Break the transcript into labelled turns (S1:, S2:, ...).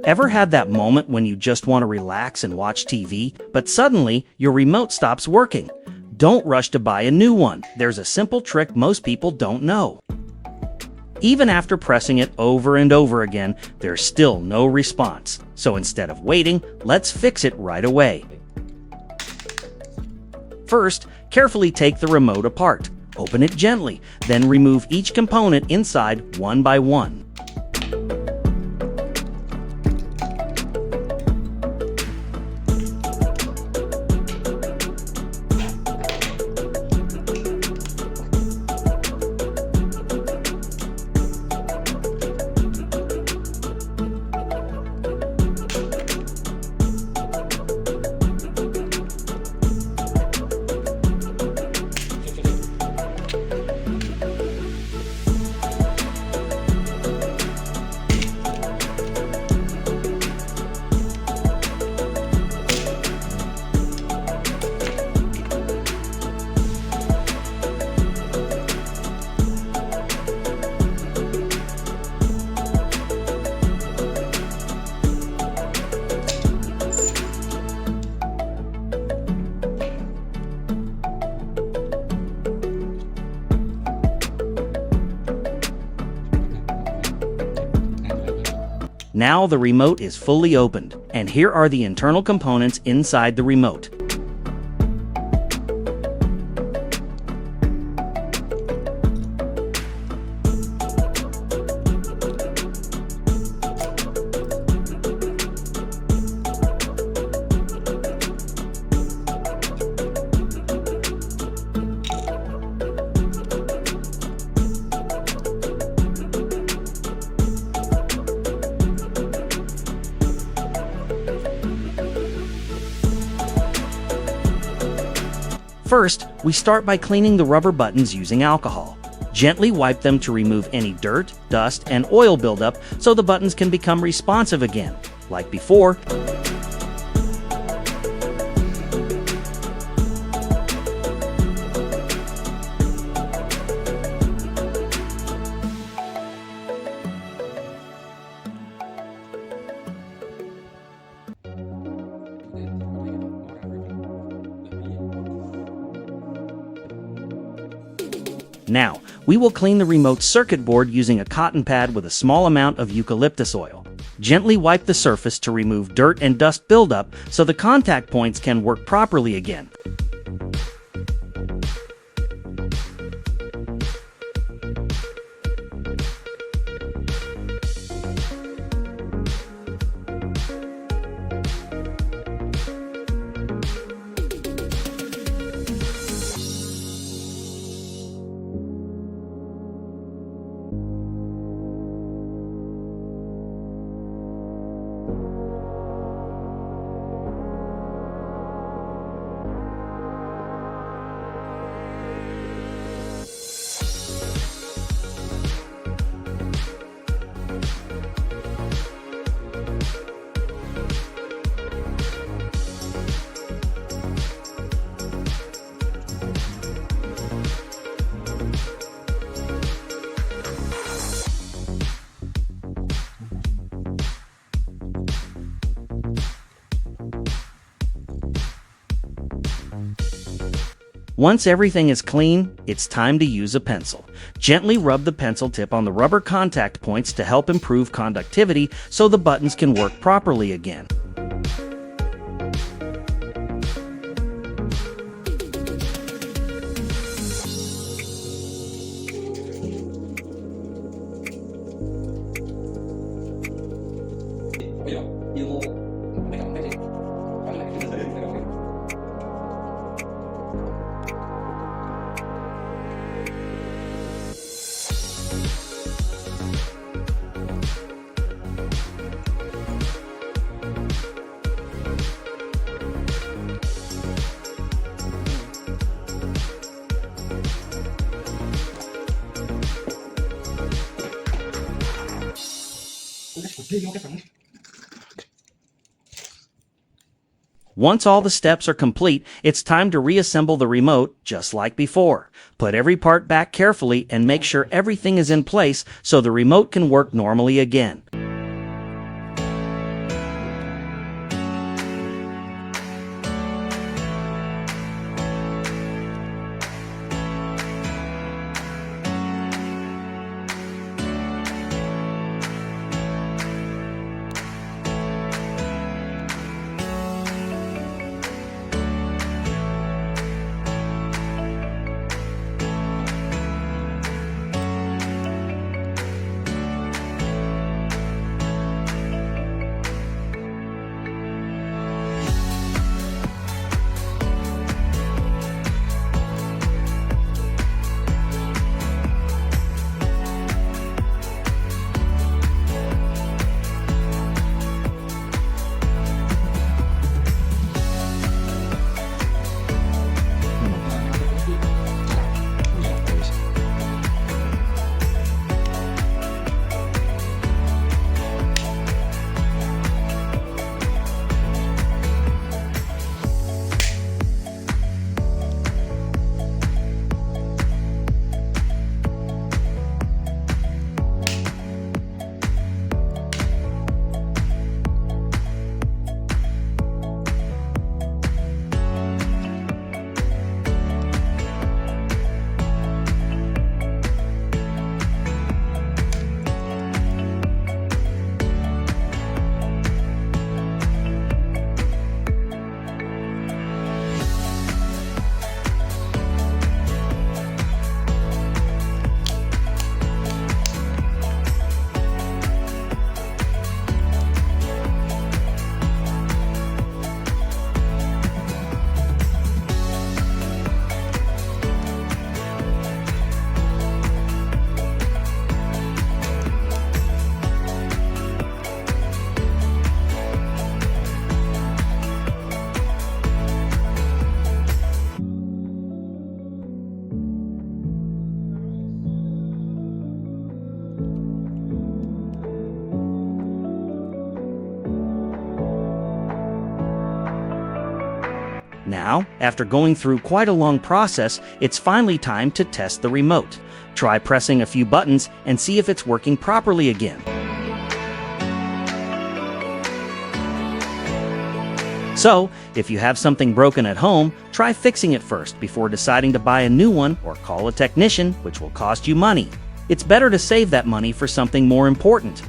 S1: Ever had that moment when you just want to relax and watch TV, but suddenly your remote stops working? Don't rush to buy a new one. There's a simple trick most people don't know. Even after pressing it over and over again, there's still no response. So instead of waiting, let's fix it right away. First, carefully take the remote apart. Open it gently, then remove each component inside one by one. Now the remote is fully opened, and here are the internal components inside the remote. First, we start by cleaning the rubber buttons using alcohol. Gently wipe them to remove any dirt, dust, and oil buildup so the buttons can become responsive again, like before. Now, we will clean the remote circuit board using a cotton pad with a small amount of eucalyptus oil. Gently wipe the surface to remove dirt and dust buildup so the contact points can work properly again. Once everything is clean, it's time to use a pencil. Gently rub the pencil tip on the rubber contact points to help improve conductivity so the buttons can work properly again. Once all the steps are complete, it's time to reassemble the remote just like before. Put every part back carefully and make sure everything is in place so the remote can work normally again. Now, after going through quite a long process, it's finally time to test the remote. Try pressing a few buttons and see if it's working properly again. So, if you have something broken at home, try fixing it first before deciding to buy a new one or call a technician, which will cost you money. It's better to save that money for something more important.